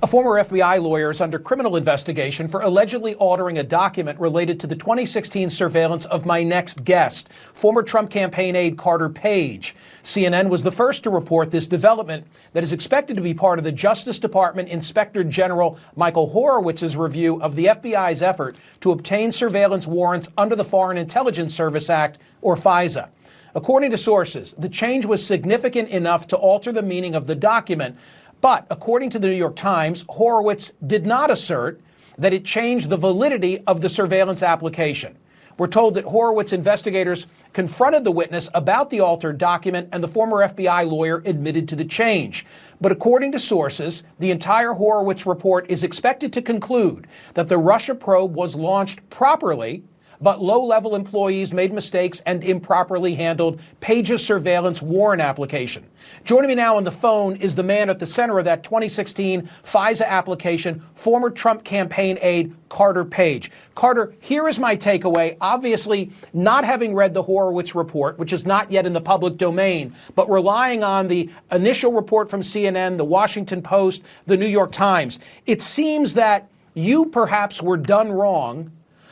A former FBI lawyer is under criminal investigation for allegedly altering a document related to the 2016 surveillance of my next guest, former Trump campaign aide Carter Page. CNN was the first to report this development that is expected to be part of the Justice Department Inspector General Michael Horowitz's review of the FBI's effort to obtain surveillance warrants under the Foreign Intelligence Service Act, or FISA. According to sources, the change was significant enough to alter the meaning of the document. But according to the New York Times, Horowitz did not assert that it changed the validity of the surveillance application. We're told that Horowitz investigators confronted the witness about the altered document, and the former FBI lawyer admitted to the change. But according to sources, the entire Horowitz report is expected to conclude that the Russia probe was launched properly, but low-level employees made mistakes and improperly handled Page's surveillance warrant application. Joining me now on the phone is the man at the center of that 2016 FISA application, former Trump campaign aide Carter Page. Carter, here is my takeaway. Obviously, not having read the Horowitz report, which is not yet in the public domain, but relying on the initial report from CNN, the Washington Post, the New York Times, it seems that you perhaps were done wrong.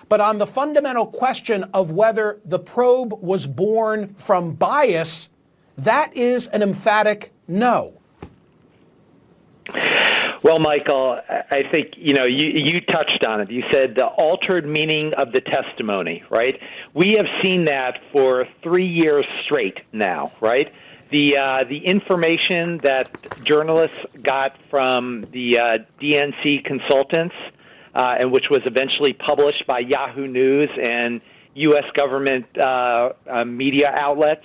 But on the fundamental question of whether the probe was born from bias, that is an emphatic no. Well, Michael, I think, you touched on it. You said the altered meaning of the testimony, right? We have seen that for 3 years straight now, right? The information that journalists got from the DNC consultants, and which was eventually published by Yahoo News and U.S. government media outlets,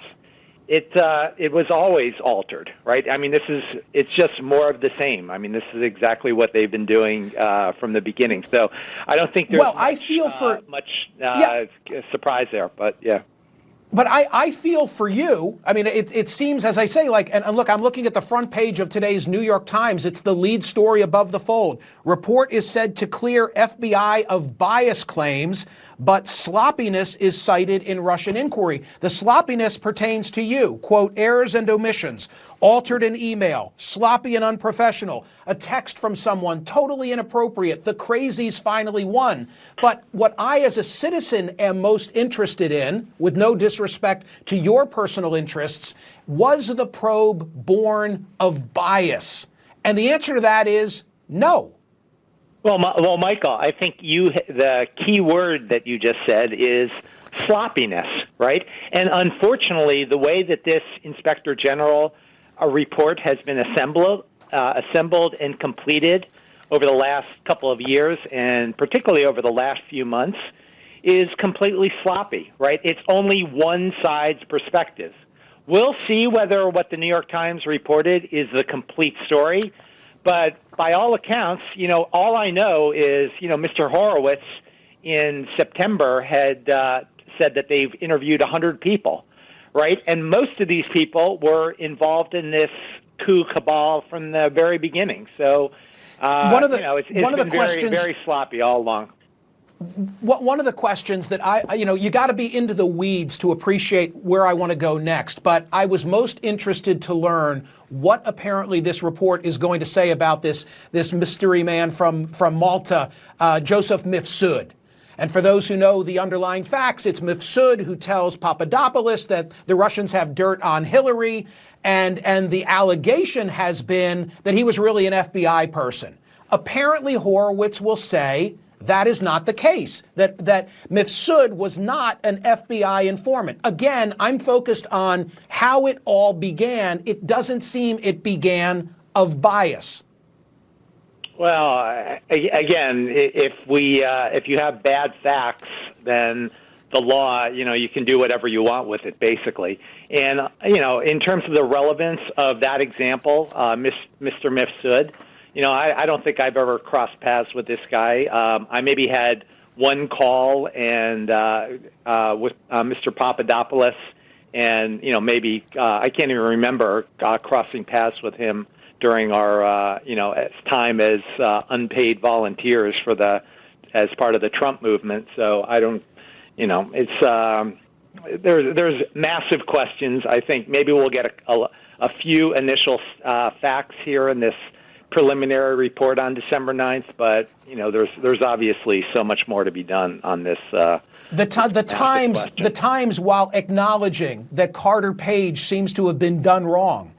it was always altered, right? I mean, it's just more of the same. I mean, this is exactly what they've been doing from the beginning. So I don't think there's much surprise there, but yeah. But I feel for you. I mean, it seems, as I say, and look, I'm looking at the front page of today's New York Times. It's the lead story above the fold. Report is said to clear FBI of bias claims, but sloppiness is cited in Russian inquiry. The sloppiness pertains to you. Quote, errors and omissions, altered an email, sloppy and unprofessional, a text from someone totally inappropriate. The crazies finally won. But what I, as a citizen, am most interested in, with no disrespect to your personal interests, was the probe born of bias? And the answer to that is no. Well, Michael, I think the key word that you just said is sloppiness, right? And unfortunately, the way that this Inspector General report has been assembled and completed over the last couple of years, and particularly over the last few months, is completely sloppy, right? It's only one side's perspective. We'll see whether what the New York Times reported is the complete story. But by all accounts, all I know is, Mr. Horowitz in September had said that they've interviewed 100 people, right? And most of these people were involved in this coup cabal from the very beginning. So, it's been very, very sloppy all along. One of the questions that you got to be into the weeds to appreciate where I want to go next. But I was most interested to learn what apparently this report is going to say about this mystery man from Malta, Joseph Mifsud. And for those who know the underlying facts, it's Mifsud who tells Papadopoulos that the Russians have dirt on Hillary. And the allegation has been that he was really an FBI person. Apparently, Horowitz will say that is not the case, that Mifsud was not an FBI informant. Again, I'm focused on how it all began. It doesn't seem it began of bias. Well, again, if you have bad facts, then the law, you can do whatever you want with it, basically. And, in terms of the relevance of that example, Mr. Mifsud, I don't think I've ever crossed paths with this guy. I maybe had one call and with Mr. Papadopoulos, and maybe I can't even remember crossing paths with him during our time as unpaid volunteers as part of the Trump movement. So I don't, it's there's massive questions. I think maybe we'll get a few initial facts here in this preliminary report on December 9th, but there's obviously so much more to be done on this. The Times, while acknowledging that Carter Page seems to have been done wrong,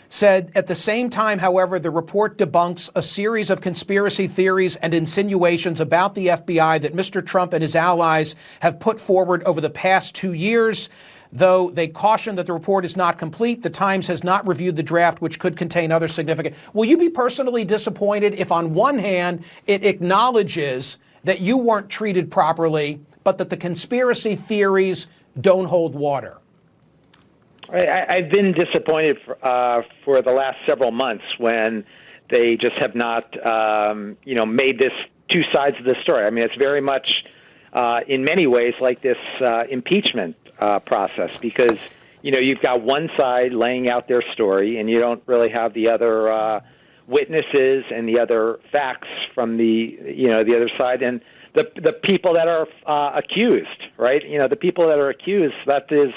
said at the same time, however, the report debunks a series of conspiracy theories and insinuations about the FBI that Mr. Trump and his allies have put forward over the past 2 years. Though they caution that the report is not complete, the Times has not reviewed the draft, which could contain other significant. Will you be personally disappointed if on one hand it acknowledges that you weren't treated properly, but that the conspiracy theories don't hold water? I've been disappointed for the last several months when they just have not, made this two sides of the story. I mean, it's very much, in many ways, like this impeachment process, because you've got one side laying out their story, and you don't really have the other witnesses and the other facts from the other side, and the people that are accused, right? The people that are accused. That is.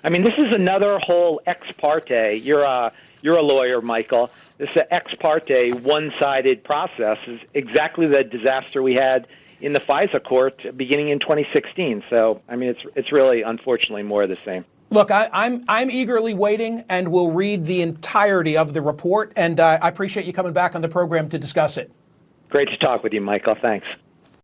I mean, this is another whole ex parte. You're a lawyer, Michael. This is an ex parte, one-sided process. Is exactly the disaster we had in the FISA court beginning in 2016. So, I mean, it's really, unfortunately, more of the same. Look, I'm eagerly waiting, and will read the entirety of the report. And I appreciate you coming back on the program to discuss it. Great to talk with you, Michael. Thanks.